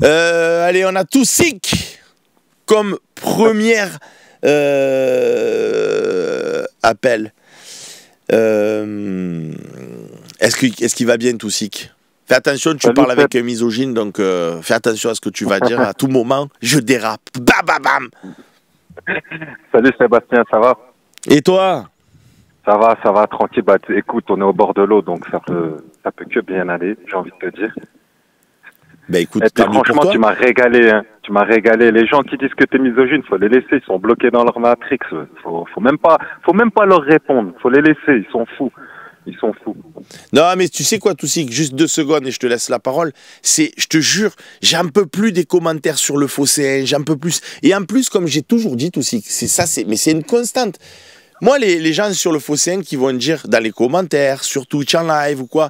Allez, on a Toussik comme première appel. Est-ce qu'il va bien, Toussik? Fais attention, tu parles avec un misogyne, donc fais attention à ce que tu vas dire. À tout moment, je dérape. Bam, bam, bam. Salut Sébastien, ça va? Et toi? Ça va, tranquille. Bah, écoute, on est au bord de l'eau, donc ça peut que bien aller, j'ai envie de te dire. Bah écoute, franchement, tu m'as régalé, hein. Tu m'as régalé. Les gens qui disent que t'es misogyne, faut les laisser, ils sont bloqués dans leur matrix. Faut même pas leur répondre. Faut les laisser, ils sont fous. Ils sont fous. Non, mais tu sais quoi, Toussik, juste 2 secondes et je te laisse la parole. Je te jure, j'en peux plus des commentaires sur le Phocéen, j'en peux plus. Et en plus, comme j'ai toujours dit, Toussik, mais c'est une constante. Moi, les gens sur le Phocéen qui vont dire dans les commentaires, sur Twitch en live ou quoi,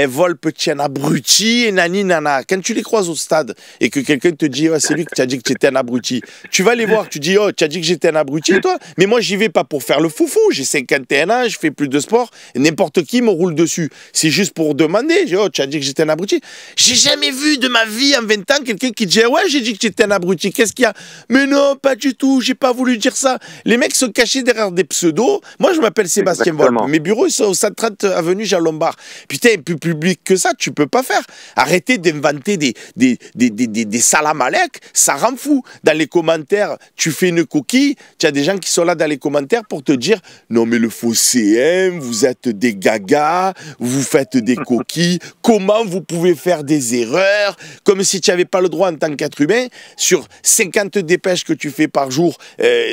vol petit un abruti et nani nana. Quand tu les croises au stade et que quelqu'un te dit, oh, c'est lui qui t'a dit que tu étais un abruti, tu vas les voir, tu dis, oh, tu as dit que j'étais un abruti, toi. Mais moi, j'y vais pas pour faire le foufou. J'ai 51 ans, je fais plus de sport. N'importe qui me roule dessus. C'est juste pour demander. Oh, tu as dit que j'étais un abruti. J'ai jamais vu de ma vie en 20 ans quelqu'un qui dit, ouais, j'ai dit que j'étais un abruti. Qu'est-ce qu'il y a? Mais non, pas du tout. J'ai pas voulu dire ça. Les mecs se cachaient derrière des pseudos. Moi, je m'appelle Sébastien Volpe. Mes bureaux, ils sont au 130 avenue Jean Lombard. Putain, plus public que ça, tu peux pas faire. Arrêtez d'inventer des salamalek, ça rend fou. Dans les commentaires, tu fais une coquille, tu as des gens qui sont là dans les commentaires pour te dire « Non, mais le Phocéen, vous êtes des gagas, vous faites des coquilles, comment vous pouvez faire des erreurs ?» Comme si tu n'avais pas le droit en tant qu'être humain, sur 50 dépêches que tu fais par jour,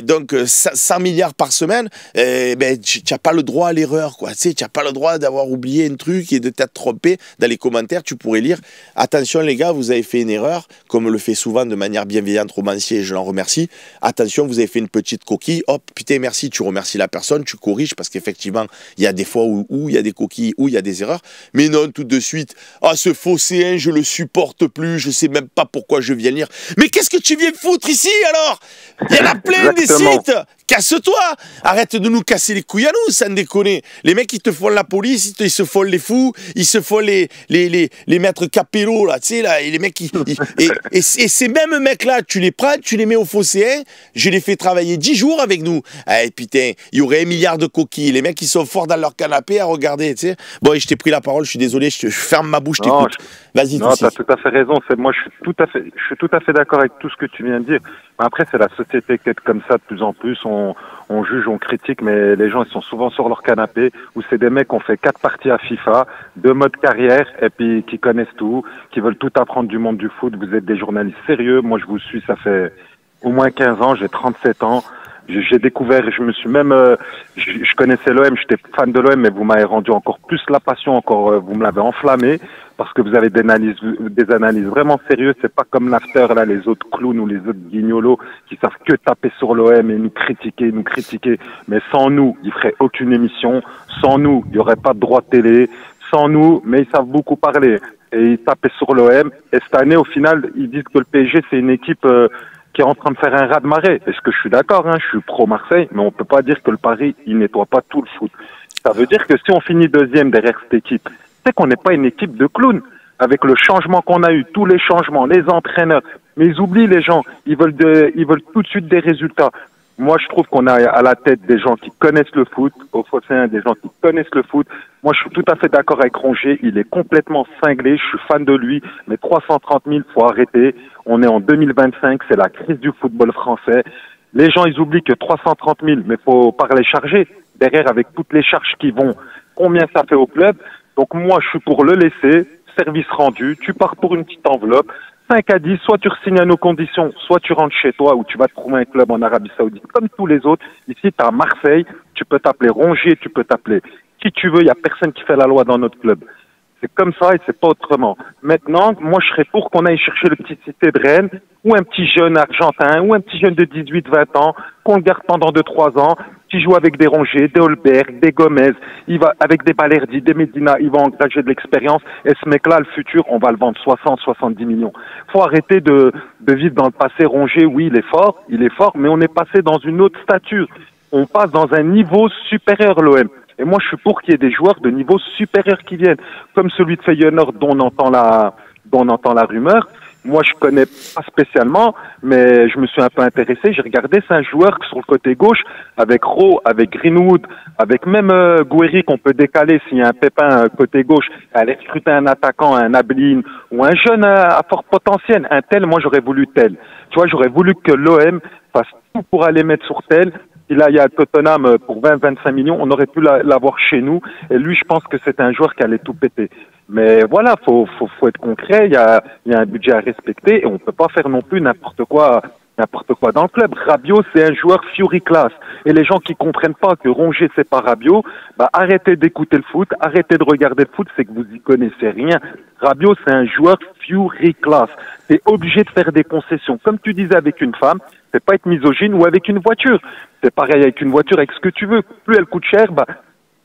donc 100 milliards par semaine, ben, tu n'as pas le droit à l'erreur, quoi. Tu sais, tu n'as pas le droit d'avoir oublié un truc et de t'être trompé. Dans les commentaires, tu pourrais lire « Attention les gars, vous avez fait une erreur », comme le fait souvent de manière bienveillante Romancier, et je l'en remercie. « Attention, vous avez fait une petite coquille, hop, putain, merci », tu remercies la personne, tu corriges, parce qu'effectivement, il y a des fois où il y a des coquilles, où il y a des erreurs. Mais non, tout de suite, « Ah, ce Phocéen, je le supporte plus, je sais même pas pourquoi je viens lire. » Mais qu'est-ce que tu viens foutre ici, alors? Il y en a plein des sites. Casse-toi! Arrête de nous casser les couilles à nous, sans déconner. Les mecs, ils te font la police, ils se font les fous, ils se font les maîtres capello, là, tu sais, là, et les mecs, et ces mêmes mecs-là, tu les prends, tu les mets au Phocéen, je les fais travailler 10 jours avec nous. Eh, putain, il y aurait 1 milliard de coquilles. Les mecs, ils sont forts dans leur canapé à regarder, tu sais. Bon, et je t'ai pris la parole, je suis désolé, je ferme ma bouche, t'écoute. Vas-y, non, t'as tout à fait raison. Moi, je suis tout à fait d'accord avec tout ce que tu viens de dire. Mais après, c'est la société qui est comme ça de plus en plus. On juge, on critique, mais les gens, ils sont souvent sur leur canapé, où c'est des mecs qui ont fait 4 parties à FIFA, 2 modes carrière, et puis qui connaissent tout, qui veulent tout apprendre du monde du foot. Vous êtes des journalistes sérieux. Moi, je vous suis, ça fait au moins 15 ans, j'ai 37 ans. J'ai découvert, je me suis même, je connaissais l'OM, j'étais fan de l'OM, mais vous m'avez rendu encore plus la passion, encore, vous me l'avez enflammé, parce que vous avez des analyses vraiment sérieuses. C'est pas comme l'after, là, les autres clowns ou les autres guignolos qui savent que taper sur l'OM et nous critiquer. Mais sans nous, ils feraient aucune émission. Sans nous, il y aurait pas de droit de télé. Sans nous, mais ils savent beaucoup parler. Et ils tapaient sur l'OM. Et cette année, au final, ils disent que le PSG, c'est une équipe, qui est en train de faire un raz-de-marée. Est-ce que je suis d'accord, hein, je suis pro-Marseille, mais on peut pas dire que le Paris, il nettoie pas tout le foot. Ça veut dire que si on finit 2e derrière cette équipe, c'est qu'on n'est pas une équipe de clowns. Avec le changement qu'on a eu, tous les changements, les entraîneurs, mais ils oublient les gens, ils veulent tout de suite des résultats. Moi, je trouve qu'on a à la tête des gens qui connaissent le foot, au Phocéen, des gens qui connaissent le foot. Moi, je suis tout à fait d'accord avec Rongier. Il est complètement cinglé. Je suis fan de lui. Mais 330 000, faut arrêter. On est en 2025. C'est la crise du football français. Les gens, ils oublient que 330 000, mais faut pas les charger. Derrière, avec toutes les charges qui vont, combien ça fait au club? Donc, moi, je suis pour le laisser. Service rendu. Tu pars pour une petite enveloppe. 5 à 10, soit tu re-signes à nos conditions, soit tu rentres chez toi ou tu vas te trouver un club en Arabie Saoudite comme tous les autres. Ici, tu es à Marseille, tu peux t'appeler Rongier, tu peux t'appeler qui tu veux, il n'y a personne qui fait la loi dans notre club. C'est comme ça et c'est pas autrement. Maintenant, moi, je serais pour qu'on aille chercher le petit Cité de Rennes ou un petit jeune argentin ou un petit jeune de 18-20 ans qu'on le garde pendant 2-3 ans, qui joue avec des Rongier, des Holberg, des Gomez, il va avec des Balerdi, des Medina, il va engager de l'expérience et ce mec-là, le futur, on va le vendre 60-70 millions. Faut arrêter de vivre dans le passé. Rongier, oui, il est fort, mais on est passé dans une autre stature. On passe dans un niveau supérieur, l'OM. Et moi, je suis pour qu'il y ait des joueurs de niveau supérieur qui viennent, comme celui de Feyenoord dont on entend la rumeur. Moi, je connais pas spécialement, mais je me suis un peu intéressé. J'ai regardé, c'est un joueur sur le côté gauche, avec Rowe, avec Greenwood, avec même Guéry qu'on peut décaler s'il y a un pépin côté gauche. Aller recruter un attaquant, un Ablin ou un jeune à fort potentiel. Un tel, moi, j'aurais voulu tel. Tu vois, j'aurais voulu que l'OM fasse tout pour aller mettre sur tel. Et là, il y a Tottenham pour 20-25 millions. On aurait pu l'avoir chez nous. Et lui, je pense que c'est un joueur qui allait tout péter. Mais voilà, faut être concret. Il y a un budget à respecter et on peut pas faire non plus n'importe quoi dans le club. Rabiot, c'est un joueur Fury class. Et les gens qui comprennent pas que Rongier, c'est pas Rabiot, bah, arrêtez d'écouter le foot, arrêtez de regarder le foot, c'est que vous y connaissez rien. Rabiot, c'est un joueur Fury class. T'es obligé de faire des concessions. Comme tu disais avec une femme, c'est pas être misogyne, ou avec une voiture. C'est pareil avec une voiture, avec ce que tu veux. Plus elle coûte cher, bah,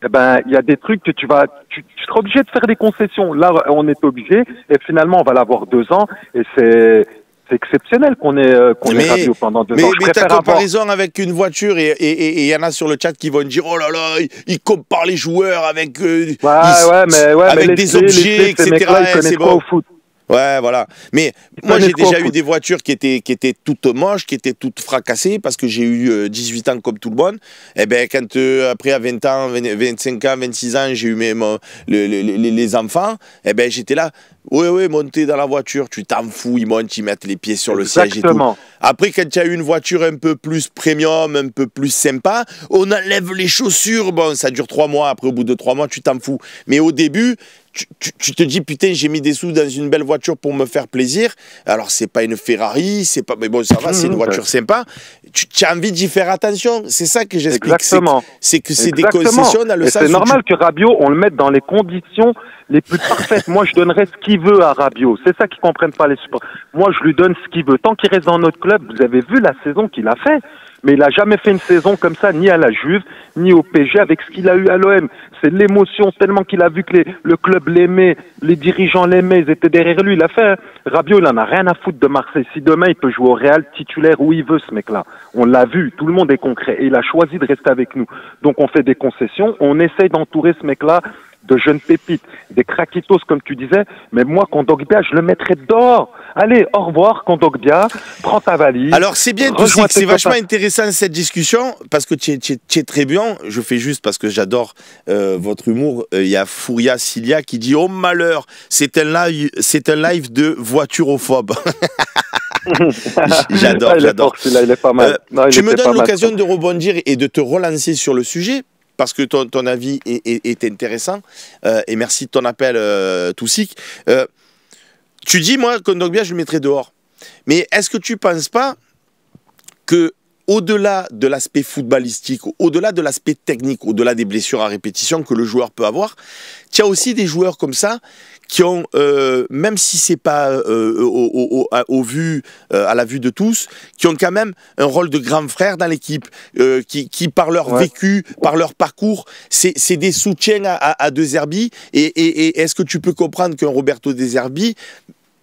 eh ben, il y a des trucs que tu seras obligé de faire des concessions. Là, on est obligé, et finalement, on va l'avoir 2 ans, et c'est exceptionnel qu'on ait Rabiot pendant 2 ans. Mais ta comparaison avec une voiture, et il y en a sur le chat qui vont dire, oh là là, ils comparent les joueurs avec, avec des objets, etc. C'est bon. Au foot. Ouais, voilà. Mais moi, j'ai déjà eu des voitures qui étaient toutes moches, qui étaient toutes fracassées, parce que j'ai eu 18 ans comme tout le monde. Et ben, quand après, à 20 ans, 25 ans, 26 ans, j'ai eu les enfants, et ben, j'étais là. Oui, monter dans la voiture, tu t'en fous, ils montent, ils mettent les pieds sur le siège et tout. Après, quand tu as une voiture un peu plus premium, un peu plus sympa, on enlève les chaussures. Bon, ça dure 3 mois. Après, au bout de 3 mois, tu t'en fous. Mais au début, tu te dis, putain, j'ai mis des sous dans une belle voiture pour me faire plaisir. Alors, c'est pas une Ferrari, c'est pas, mais bon, ça va, c'est une voiture sympa. Tu as envie d'y faire attention. C'est ça que j'explique. C'est que c'est des concessions dans le sens. C'est normal que Rabiot, on le mette dans les conditions les plus parfaites. Moi, je donnerais ce qu'il veut à Rabiot. C'est ça qu'ils comprennent pas, les supporters. Moi, je lui donne ce qu'il veut. Tant qu'il reste dans notre club, vous avez vu la saison qu'il a fait. Mais il a jamais fait une saison comme ça, ni à la Juve, ni au PSG, avec ce qu'il a eu à l'OM. C'est l'émotion, tellement qu'il a vu que le club l'aimait, les dirigeants l'aimaient, ils étaient derrière lui. Il a fait, Rabiot, il en a rien à foutre de Marseille. Si demain, il peut jouer au Real titulaire où il veut, ce mec-là. On l'a vu, tout le monde est concret. Et il a choisi de rester avec nous. Donc, on fait des concessions, on essaye d'entourer ce mec-là de jeunes pépites, des craquitos comme tu disais, mais moi, Kondogbia, je le mettrais dehors. Allez, au revoir, Kondogbia, prends ta valise. Alors, c'est bien, c'est vachement intéressant cette discussion, parce que tu es très bien. Je fais juste parce que j'adore votre humour. Il y a Fouria Cilia qui dit, oh malheur, c'est un live de voiturophobe. J'adore. Il est pas mal. Tu me donnes l'occasion de rebondir et de te relancer sur le sujet, parce que ton avis est intéressant, et merci de ton appel, Toussik. Tu dis, moi, Kondogbia, je le mettrais dehors. Mais est-ce que tu ne penses pas que, au-delà de l'aspect footballistique, au-delà de l'aspect technique, au-delà des blessures à répétition que le joueur peut avoir, tu as aussi des joueurs comme ça qui ont, même si c'est pas à la vue de tous, qui ont quand même un rôle de grand frère dans l'équipe, qui par leur vécu, par leur parcours, c'est des soutiens à De Zerbi. Et est-ce que tu peux comprendre qu'un Roberto De Zerbi,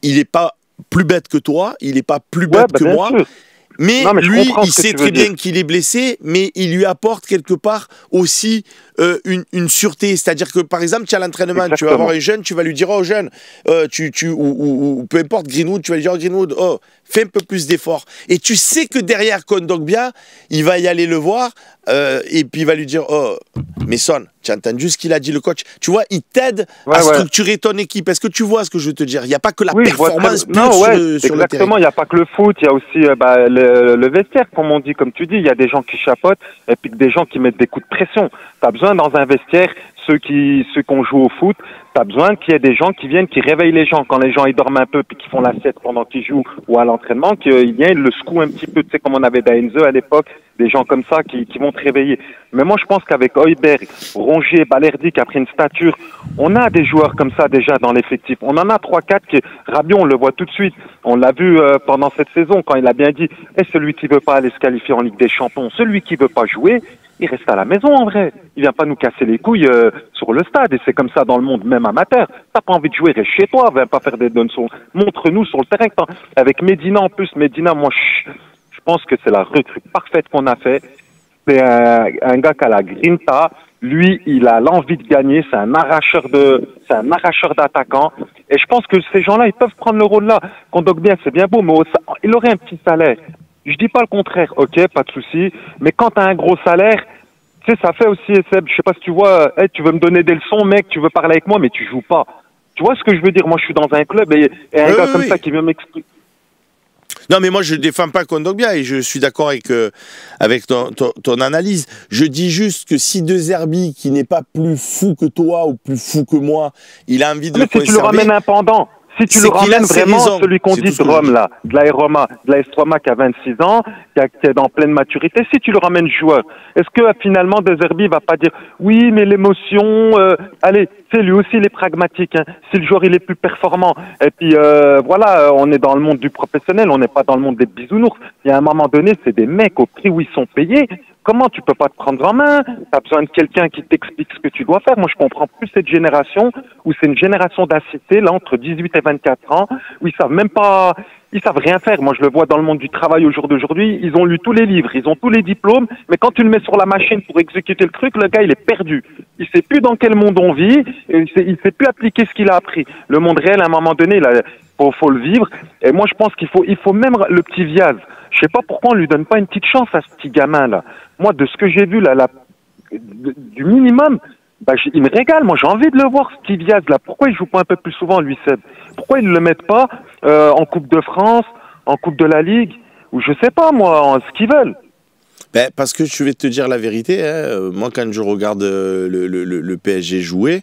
il n'est pas plus bête que toi, il n'est pas plus bête que moi. Sûr. Mais lui, il sait très bien qu'il est blessé, mais il lui apporte quelque part aussi une sûreté. C'est-à-dire que, par exemple, tu as l'entraînement, tu vas avoir un jeune, tu vas lui dire, oh jeune, ou peu importe, Greenwood, tu vas lui dire, oh Greenwood, oh, fais un peu plus d'efforts. Et tu sais que derrière Kondogbia, il va y aller le voir, et puis il va lui dire, oh, mais Son, tu as entendu ce qu'il a dit le coach. Tu vois, il t'aide à structurer ton équipe. Est-ce que tu vois ce que je veux te dire? Il n'y a pas que la performance pure sur le terrain. Exactement, il n'y a pas que le foot, il y a aussi le vestiaire, comme on dit, comme tu dis. Il y a des gens qui chapotent et puis des gens qui mettent des coups de pression. Tu as besoin dans un vestiaire, ceux qui ont joué au foot, tu as besoin qu'il y ait des gens qui viennent, qui réveillent les gens. Quand les gens ils dorment un peu puis qu'ils font la sieste pendant qu'ils jouent ou à l'entraînement, qu'ils viennent, le secouent un petit peu, tu sais, comme on avait d'Aenze à l'époque, des gens comme ça qui vont te réveiller. Mais moi, je pense qu'avec Højbjerg, Rongier, Balerdi qui a pris une stature, on a des joueurs comme ça déjà dans l'effectif. On en a 3-4 qui, Rabiot, on le voit tout de suite. On l'a vu pendant cette saison quand il a bien dit, celui qui veut pas aller se qualifier en Ligue des Champions, celui qui veut pas jouer, il reste à la maison en vrai. Il vient pas nous casser les couilles sur le stade. Et c'est comme ça dans le monde, même amateur. T'as pas envie de jouer, reste chez toi, viens pas faire des dons. Montre-nous sur le terrain. Avec Medina en plus, Medina, moi, je pense que c'est la recrue parfaite qu'on a fait. C'est un gars qui a la grinta, Lui, il a l'envie de gagner. C'est un arracheur d'attaquants. Et je pense que ces gens-là, ils peuvent prendre le rôle-là. Kondogbia, c'est bien beau, mais il aurait un petit salaire. Je dis pas le contraire. Ok, pas de souci. Mais quand t'as un gros salaire, tu sais, ça fait aussi, Seb, je sais pas si tu vois, hey, tu veux me donner des leçons, mec, tu veux parler avec moi, mais tu joues pas. Tu vois ce que je veux dire? Moi, je suis dans un club et un gars comme ça qui vient m'expliquer. Non, mais moi, je ne défends pas Kondogbia et je suis d'accord avec ton analyse. Je dis juste que si De Zerbi, qui n'est pas plus fou que toi ou plus fou que moi, il a envie de le conserver... Si tu le ramènes un pendant, si tu le ramènes vraiment celui qu'on dit de Rome, là, de la Roma, de la Estroma qui a 26 ans, qui est dans pleine maturité, si tu le ramènes joueur, est-ce que finalement De Zerbi va pas dire oui, mais l'émotion, allez, tu sais, lui aussi il est pragmatique, hein. Si le joueur il est plus performant, et puis voilà, on est dans le monde du professionnel, on n'est pas dans le monde des bisounours. Il y a un moment donné, c'est des mecs au prix où ils sont payés. Comment tu peux pas te prendre en main? Tu as besoin de quelqu'un qui t'explique ce que tu dois faire. Moi, je comprends plus cette génération où c'est une génération d'acités, là, entre 18 et 24 ans, où ils savent même pas, ils savent rien faire. Moi, je le vois dans le monde du travail au jour d'aujourd'hui. Ils ont lu tous les livres, ils ont tous les diplômes, mais quand tu le mets sur la machine pour exécuter le truc, le gars, il est perdu. Il sait plus dans quel monde on vit, et il sait plus appliquer ce qu'il a appris. Le monde réel, à un moment donné, faut le vivre. Et moi, je pense qu'il faut même le petit Viaz. Je sais pas pourquoi on lui donne pas une petite chance à ce petit gamin-là. Moi, de ce que j'ai vu, là, du minimum, bah, il me régale. Moi, j'ai envie de le voir, ce petit Viaz, là. Pourquoi il joue pas un peu plus souvent, lui, Seb? Pourquoi ils ne le mettent pas en Coupe de France, en Coupe de la Ligue, ou je sais pas, moi, ce qu'ils veulent? Ben, parce que je vais te dire la vérité, hein, moi, quand je regarde le PSG jouer,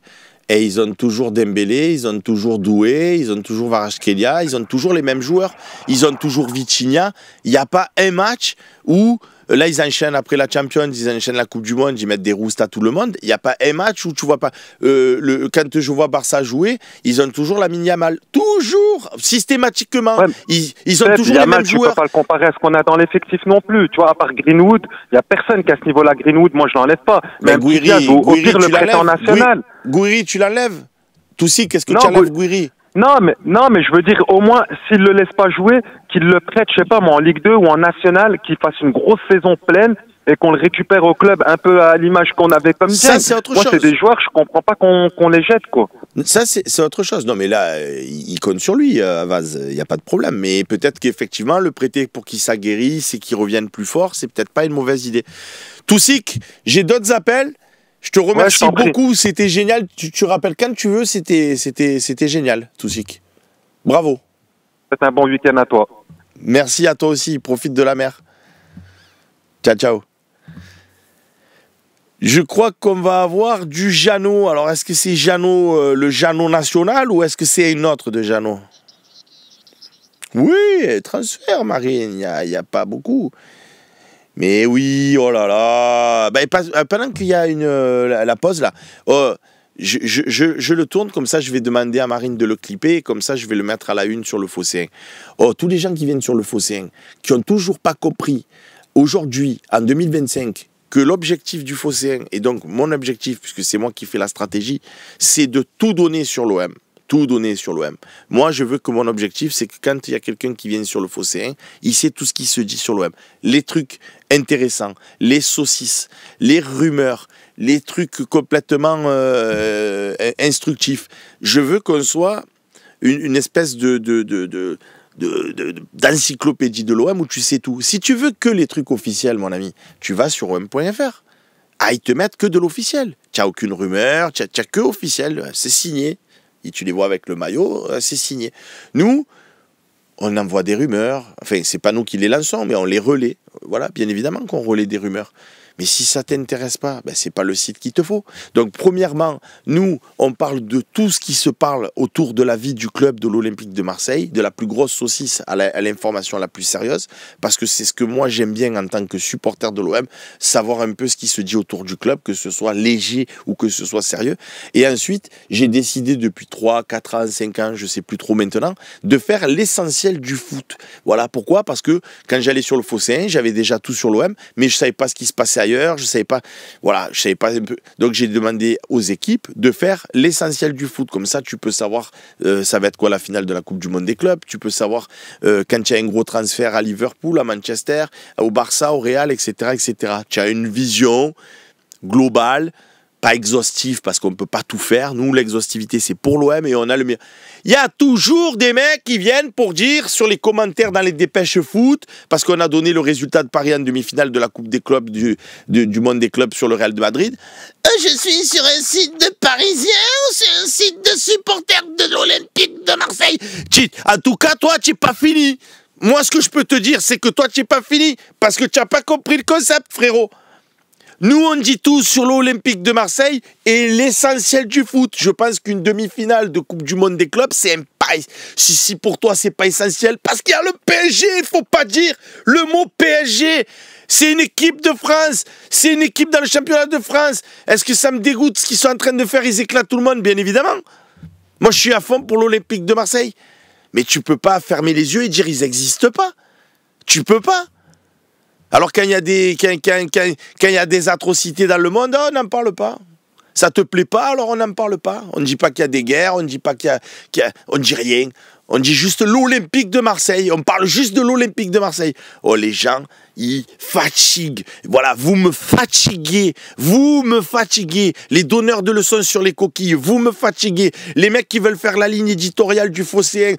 et ils ont toujours Dembélé, ils ont toujours Doué, ils ont toujours Kvaratskhelia, ils ont toujours les mêmes joueurs, ils ont toujours Vitinha. Il n'y a pas un match où, là, ils enchaînent après la Champions, ils enchaînent la Coupe du Monde, ils mettent des roustes à tout le monde. Il n'y a pas un match où tu vois pas... quand je vois Barça jouer, ils ont toujours la Yamal. Toujours, systématiquement. Ouais, ils ont toujours les mêmes joueurs. Tu peux pas le comparer à ce qu'on a dans l'effectif non plus. Tu vois, à part Greenwood, il n'y a personne qui à ce niveau-là. Greenwood, moi, je l'enlève pas. Mais Gouiri, au pire, le prêtant national. Gouiri, tu l'enlèves? Toussi, qu'est-ce que tu enlèves, Gouiri? Non, mais je veux dire, au moins, s'il le laisse pas jouer, qu'il le prête, je sais pas, moi, en Ligue 2 ou en National, qu'il fasse une grosse saison pleine et qu'on le récupère au club un peu à l'image qu'on avait comme ça. C'est autre chose. Moi, c'est des joueurs, je comprends pas qu'on les jette, quoi. Ça, c'est autre chose. Non, mais là, il compte sur lui, Vaz. Il n'y a pas de problème. Mais peut-être qu'effectivement, le prêter pour qu'il s'aguerrisse et qu'il revienne plus fort, c'est peut-être pas une mauvaise idée. Toussik, j'ai d'autres appels. Je te remercie beaucoup, c'était génial. Tu rappelles quand tu veux, c'était génial, Toussik. Bravo. C'est un bon week-end à toi. Merci à toi aussi, profite de la mer. Ciao, ciao. Je crois qu'on va avoir du Jeannot. Alors, est-ce que c'est Jeannot, le Jeannot national, ou est-ce que c'est une autre de Jeannot? Oui, transfert, Marine, il n'y a pas beaucoup. Mais oui, oh là là. Ben, pendant qu'il y a la pause là, je le tourne comme ça, je vais demander à Marine de le clipper, comme ça je vais le mettre à la une sur le Phocéen. Oh, tous les gens qui viennent sur le Phocéen, qui n'ont toujours pas compris aujourd'hui, en 2025, que l'objectif du Phocéen, et donc mon objectif, puisque c'est moi qui fais la stratégie, c'est de tout donner sur l'OM. Tout donner sur l'OM. Moi, je veux que mon objectif, c'est que quand il y a quelqu'un qui vient sur le Phocéen, il sait tout ce qui se dit sur l'OM. Les trucs intéressants, les saucisses, les rumeurs, les trucs complètement instructifs. Je veux qu'on soit une espèce d'encyclopédie de l'OM où tu sais tout. Si tu veux que les trucs officiels, mon ami, tu vas sur om.fr. Ah, ils te mettent que de l'officiel. Tu n'as aucune rumeur, tu n'as que officiel. C'est signé. Et tu les vois avec le maillot, c'est signé. Nous, on envoie des rumeurs. Enfin, c'est pas nous qui les lançons, mais on les relaie. Voilà, bien évidemment qu'on relaie des rumeurs. Mais si ça ne t'intéresse pas, ben, ce n'est pas le site qu'il te faut. Donc, premièrement, nous, on parle de tout ce qui se parle autour de la vie du club de l'Olympique de Marseille, de la plus grosse saucisse à l'information la plus sérieuse, parce que c'est ce que moi j'aime bien en tant que supporter de l'OM, savoir un peu ce qui se dit autour du club, que ce soit léger ou que ce soit sérieux. Et ensuite, j'ai décidé depuis 3, 4 ans, 5 ans, je ne sais plus trop maintenant, de faire l'essentiel du foot. Voilà pourquoi, parce que quand j'allais sur le Phocéen, j'avais déjà tout sur l'OM, mais je ne savais pas ce qui se passait ailleurs. Je savais pas, voilà, je savais pas un peu. Donc j'ai demandé aux équipes de faire l'essentiel du foot. Comme ça, tu peux savoir ça va être quoi la finale de la Coupe du Monde des clubs. Tu peux savoir quand il y a un gros transfert à Liverpool, à Manchester, au Barça, au Real, etc., etc. Tu as une vision globale, de ce qui se passe. Voilà, pas exhaustif parce qu'on ne peut pas tout faire. Nous, l'exhaustivité, c'est pour l'OM et on a le meilleur. Il y a toujours des mecs qui viennent pour dire sur les commentaires dans les dépêches foot, parce qu'on a donné le résultat de Paris en demi-finale de la Coupe des clubs du monde des clubs sur le Real de Madrid. Je suis sur un site de Parisien ou c'est un site de supporters de l'Olympique de Marseille. En tout cas, toi, tu n'es pas fini. Moi, ce que je peux te dire, c'est que toi, tu n'es pas fini parce que tu n'as pas compris le concept, frérot. Nous, on dit tout sur l'Olympique de Marseille et l'essentiel du foot. Je pense qu'une demi-finale de Coupe du Monde des clubs, c'est un paille. Si pour toi, c'est pas essentiel, parce qu'il y a le PSG, il faut pas dire le mot PSG. C'est une équipe de France, c'est une équipe dans le championnat de France. Est-ce que ça me dégoûte ce qu'ils sont en train de faire? Ils éclatent tout le monde, bien évidemment. Moi, je suis à fond pour l'Olympique de Marseille. Mais tu peux pas fermer les yeux et dire ils n'existent pas. Tu peux pas. Alors quand il y a des atrocités dans le monde, on n'en parle pas. Ça te plaît pas, alors on n'en parle pas. On ne dit pas qu'il y a des guerres, on ne dit pas on dit rien. On dit juste l'Olympique de Marseille. On parle juste de l'Olympique de Marseille. Oh, les gens, ils fatiguent. Voilà, vous me fatiguez. Vous me fatiguez. Les donneurs de leçons sur les coquilles, vous me fatiguez. Les mecs qui veulent faire la ligne éditoriale du Phocéen,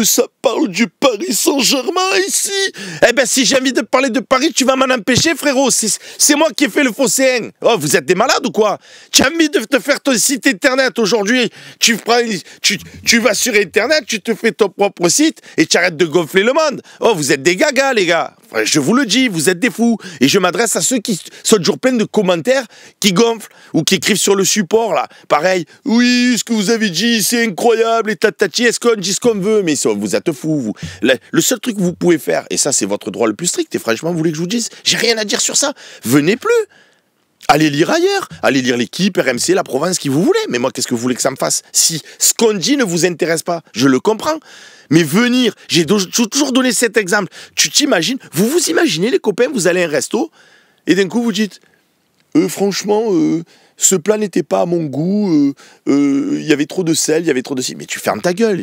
ça parle du Paris Saint-Germain ici. Eh ben, si j'ai envie de parler de Paris, tu vas m'en empêcher, frérot. C'est moi qui ai fait le Phocéen. Oh, vous êtes des malades ou quoi? Tu as envie de te faire ton site internet aujourd'hui. Tu vas sur internet, tu te fais ton propre site et tu arrêtes de gonfler le monde. Oh, vous êtes des gagas, les gars. Je vous le dis, vous êtes des fous. Et je m'adresse à ceux qui sont toujours pleins de commentaires qui gonflent ou qui écrivent sur le support, là. Pareil, oui, ce que vous avez dit, c'est incroyable, et tatati, est-ce qu'on dit ce qu'on veut? Mais vous êtes fous, vous. Le seul truc que vous pouvez faire, et ça, c'est votre droit le plus strict, et franchement, vous voulez que je vous dise, j'ai rien à dire sur ça. Venez plus. Allez lire ailleurs, allez lire l'équipe, RMC, la Provence, qui vous voulez. Mais moi, qu'est-ce que vous voulez que ça me fasse? Si ce qu'on dit ne vous intéresse pas, je le comprends. Mais venir, j'ai toujours donné cet exemple. Tu t'imagines, vous imaginez les copains, vous allez à un resto, et d'un coup vous dites, franchement, ce plat n'était pas à mon goût, il y avait trop de sel, il y avait trop de... Mais tu fermes ta gueule,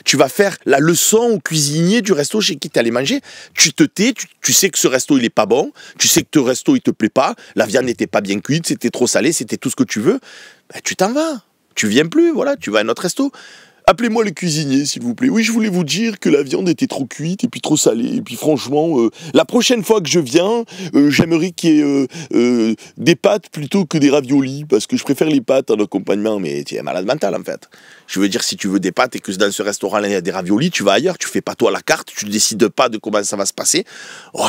tu vas faire la leçon au cuisinier du resto chez qui tu allais manger, tu te tais, tu sais que ce resto il est pas bon, tu sais que ce resto il te plaît pas, la viande n'était pas bien cuite, c'était trop salé, c'était tout ce que tu veux, ben, tu t'en vas, tu viens plus, voilà, tu vas à un autre resto. Appelez-moi le cuisinier, s'il vous plaît. Oui, je voulais vous dire que la viande était trop cuite et puis trop salée. Et puis franchement, la prochaine fois que je viens, j'aimerais qu'il y ait des pâtes plutôt que des raviolis, parce que je préfère les pâtes en accompagnement. Mais tu es malade mental, en fait. Je veux dire, si tu veux des pâtes et que dans ce restaurant-là, il y a des raviolis, tu vas ailleurs, tu fais pas toi la carte, tu ne décides pas de comment ça va se passer. Oh,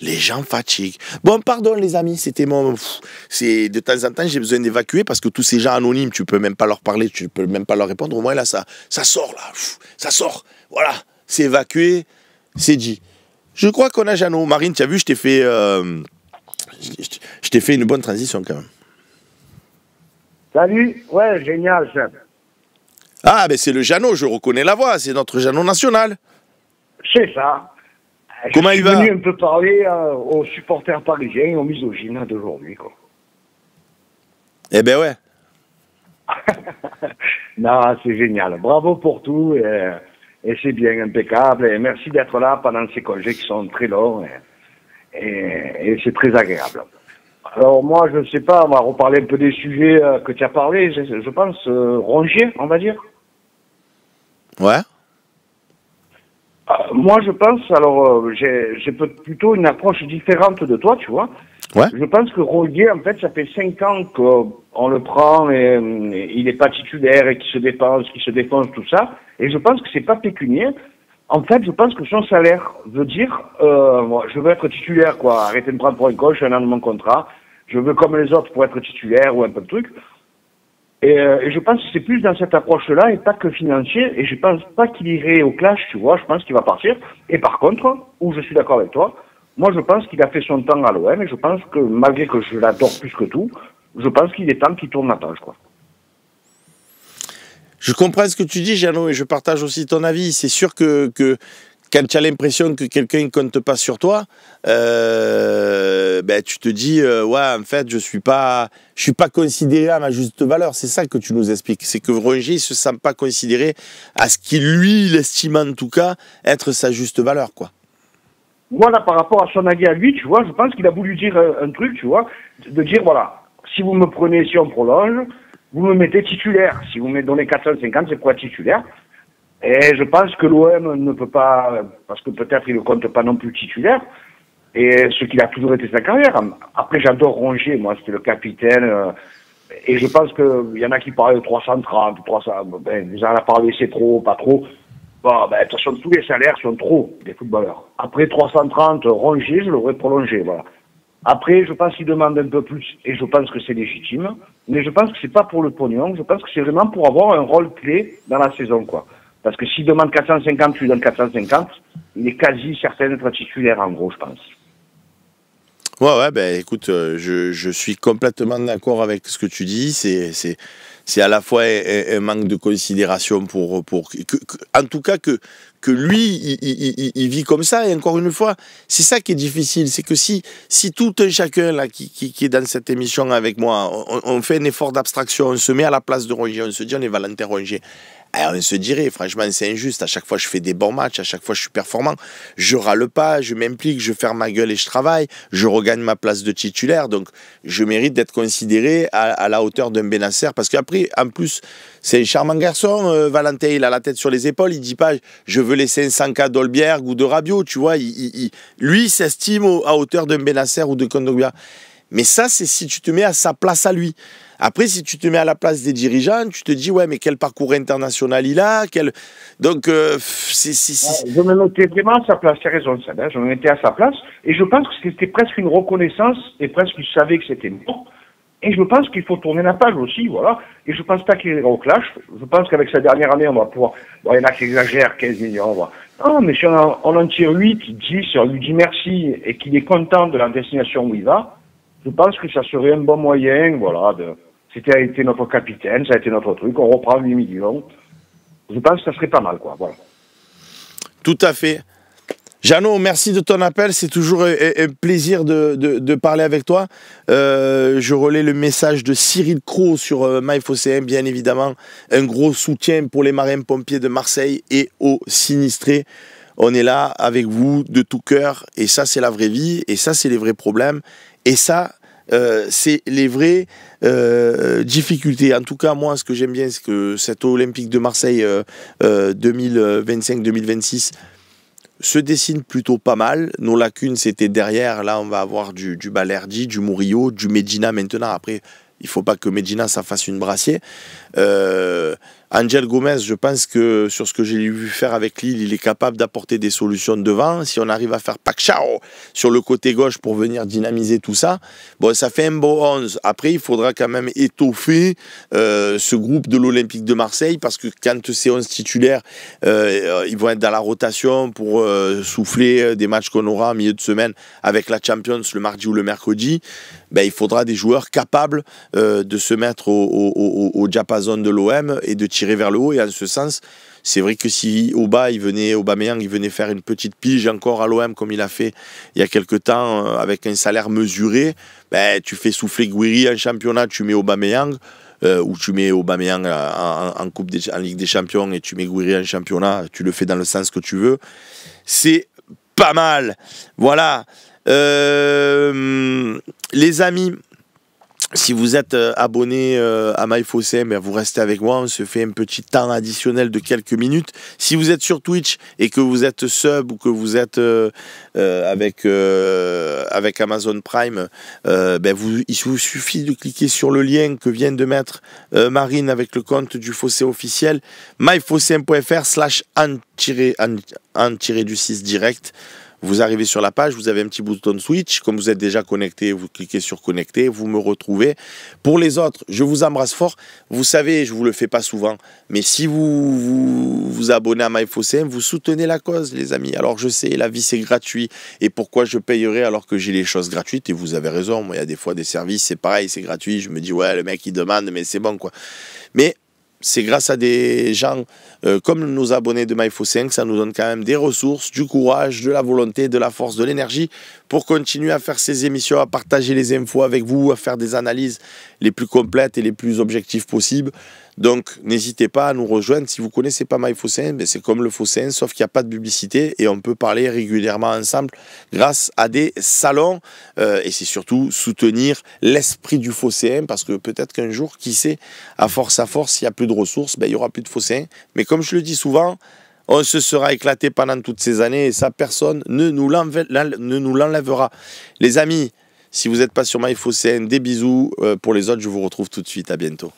les gens fatiguent. Bon, pardon les amis, c'était mon... C'est de temps en temps, j'ai besoin d'évacuer parce que tous ces gens anonymes, tu peux même pas leur parler, tu peux même pas leur répondre. Au moins là, ça sort là, ça sort. Voilà, c'est évacué, c'est dit. Je crois qu'on a Jeannot. Marine, tu as vu, je t'ai fait une bonne transition quand même. Salut, ouais, génial, chef. Ah, ben c'est le Jeannot, je reconnais la voix, c'est notre Jeannot national. C'est ça. Comment il va? Je suis venu un peu parler aux supporters parisiens et aux misogynes d'aujourd'hui, quoi. Eh ben ouais. Non, c'est génial. Bravo pour tout et c'est bien, impeccable. Et merci d'être là pendant ces congés qui sont très longs et c'est très agréable. Alors moi, je ne sais pas, on va reparler un peu des sujets que tu as parlé, je pense, Rongier, on va dire. Ouais. Moi, je pense, alors, j'ai plutôt une approche différente de toi, tu vois. Ouais. Je pense que Rongier, en fait, ça fait 5 ans qu'on le prend et il n'est pas titulaire et qu'il se défonce, tout ça. Et je pense que c'est pas pécunier. En fait, je pense que son salaire veut dire, moi, je veux être titulaire, quoi. Arrêtez de me prendre pour un con, je suis un an de mon contrat. Je veux comme les autres pour être titulaire ou un peu de truc. Et je pense que c'est plus dans cette approche-là et pas que financier. Et je pense pas qu'il irait au clash, tu vois. Je pense qu'il va partir. Et par contre, où je suis d'accord avec toi, moi je pense qu'il a fait son temps à l'OM et je pense que malgré que je l'adore plus que tout, je pense qu'il est temps qu'il tourne la page, quoi. Je comprends ce que tu dis, Jeannot, et je partage aussi ton avis. C'est sûr que quand tu as l'impression que quelqu'un ne compte pas sur toi, ben, tu te dis, ouais, en fait, je suis pas considéré à ma juste valeur. C'est ça que tu nous expliques. C'est que Rongier ne se sent pas considéré à ce qu'il, lui, il estime en tout cas être sa juste valeur, quoi. Voilà, par rapport à son avis à lui, tu vois, je pense qu'il a voulu dire un truc, tu vois, de dire, voilà, si vous me prenez, si on prolonge, vous me mettez titulaire. Si vous me donnez 450, c'est pour être titulaire. Et je pense que l'OM ne peut pas, parce que peut-être il ne compte pas non plus titulaire, et ce qu'il a toujours été sa carrière. Après, j'adore Rongier, moi, c'était le capitaine, et je pense qu'il y en a qui parlent de 330, 300, ben, vous en avez parlé, c'est trop, pas trop. Bon, ben, de toute façon, tous les salaires sont trop, des footballeurs. Après 330, Rongier, je l'aurais prolongé, voilà. Après, je pense qu'il demande un peu plus, et je pense que c'est légitime, mais je pense que c'est pas pour le pognon, je pense que c'est vraiment pour avoir un rôle clé dans la saison, quoi. Parce que s'il demande 450, tu lui donnes 450, il est quasi certain d'être titulaire, en gros, je pense. Ouais, ben écoute, je suis complètement d'accord avec ce que tu dis. C'est à la fois un manque de considération en tout cas que lui, il vit comme ça. Et encore une fois, c'est ça qui est difficile. C'est que si tout un chacun là, qui est dans cette émission avec moi, on fait un effort d'abstraction, on se met à la place de Rongier, on se dit on est Valentin Rongier. Alors on se dirait, franchement, c'est injuste. À chaque fois, je fais des bons matchs, à chaque fois, je suis performant. Je râle pas, je m'implique, je ferme ma gueule et je travaille. Je regagne ma place de titulaire. Donc, je mérite d'être considéré à la hauteur d'un Benasser. Parce qu'après, en plus, c'est un charmant garçon. Valentin, il a la tête sur les épaules. Il dit pas, je veux les 500K d'Olbjerg ou de Rabiot. Tu vois, lui, il s'estime à hauteur d'un Benasser ou de Kondogbia. Mais ça, c'est si tu te mets à sa place à lui. Après, si tu te mets à la place des dirigeants, tu te dis, ouais, mais quel parcours international il a, Donc, Je me mettais vraiment à sa place, c'est raison, ça. Je me mettais à sa place, et je pense que c'était presque une reconnaissance, et presque il savait que c'était mort. Et je pense qu'il faut tourner la page aussi, voilà. Et je pense pas qu'il ira au clash. Je pense qu'avec sa dernière année, on va pouvoir... Bon, il y en a qui exagèrent, 15 millions, voilà. Non, mais si on en tire 8, 10, on lui dit merci, et qu'il est content de la destination où il va, je pense que ça serait un bon moyen, voilà, C'était a été notre capitaine, ça a été notre truc, on reprend 8 millions. Je pense que ça serait pas mal, quoi, voilà. Tout à fait. Jeannot, merci de ton appel, c'est toujours un plaisir de parler avec toi. Je relais le message de Cyril Cros sur MyFocM, bien évidemment. Un gros soutien pour les marins-pompiers de Marseille et aux sinistrés. On est là avec vous de tout cœur, et ça, c'est la vraie vie, et ça, c'est les vrais problèmes, et ça, c'est les vraies difficultés. En tout cas, moi, ce que j'aime bien, c'est que cet Olympique de Marseille 2025-2026 se dessine plutôt pas mal. Nos lacunes, c'était derrière. Là, on va avoir du Balerdi, du Murillo, du Medina maintenant. Après, il ne faut pas que Medina, ça fasse une brassier. Angel Gomez, je pense que sur ce que j'ai vu faire avec Lille, il est capable d'apporter des solutions devant. Si on arrive à faire Pacquiao sur le côté gauche pour venir dynamiser tout ça, bon, ça fait un beau 11. Après, il faudra quand même étoffer ce groupe de l'Olympique de Marseille, parce que quand c'est 11 titulaires, ils vont être dans la rotation pour souffler des matchs qu'on aura en milieu de semaine avec la Champions le mardi ou le mercredi. Ben, il faudra des joueurs capables de se mettre au diapason de l'OM et de tirer vers le haut. Et en ce sens, c'est vrai que si Aubameyang il venait faire une petite pige encore à l'OM comme il a fait il y a quelques temps avec un salaire mesuré, ben, tu fais souffler Guiri en championnat, tu mets Aubameyang, ou tu mets Aubameyang en Ligue des Champions et tu mets Guiri en championnat, tu le fais dans le sens que tu veux. C'est pas mal. Voilà. Les amis, si vous êtes abonné à MyFocM, vous restez avec moi, on se fait un petit temps additionnel de quelques minutes. Si vous êtes sur Twitch et que vous êtes sub ou que vous êtes avec Amazon Prime, il vous suffit de cliquer sur le lien que vient de mettre Marine avec le compte du Fossé officiel, myfocm.fr/en-du-6 direct. Vous arrivez sur la page, vous avez un petit bouton de switch. Comme vous êtes déjà connecté, vous cliquez sur connecter, vous me retrouvez. Pour les autres, je vous embrasse fort. Vous savez, je ne vous le fais pas souvent, mais si vous abonnez à MyFocM, vous soutenez la cause, les amis. Alors je sais, la vie c'est gratuit. Et pourquoi je payerais alors que j'ai les choses gratuites? Et vous avez raison, moi il y a des fois des services, c'est pareil, c'est gratuit. Je me dis, ouais, le mec il demande, mais c'est bon quoi. Mais c'est grâce à des gens comme nos abonnés de MyFocM que ça nous donne quand même des ressources, du courage, de la volonté, de la force, de l'énergie pour continuer à faire ces émissions, à partager les infos avec vous, à faire des analyses les plus complètes et les plus objectives possibles. Donc, n'hésitez pas à nous rejoindre. Si vous ne connaissez pas MyPhocéen, ben c'est comme le Phocéen, sauf qu'il n'y a pas de publicité et on peut parler régulièrement ensemble grâce à des salons. Et c'est surtout soutenir l'esprit du Phocéen, parce que peut-être qu'un jour, qui sait, à force, s'il n'y a plus de ressources, ben, il n'y aura plus de Phocéen. Mais comme je le dis souvent, on se sera éclaté pendant toutes ces années et ça, personne ne nous l'enlèvera. Les amis, si vous n'êtes pas sur MyPhocéen, des bisous. Pour les autres, je vous retrouve tout de suite. À bientôt.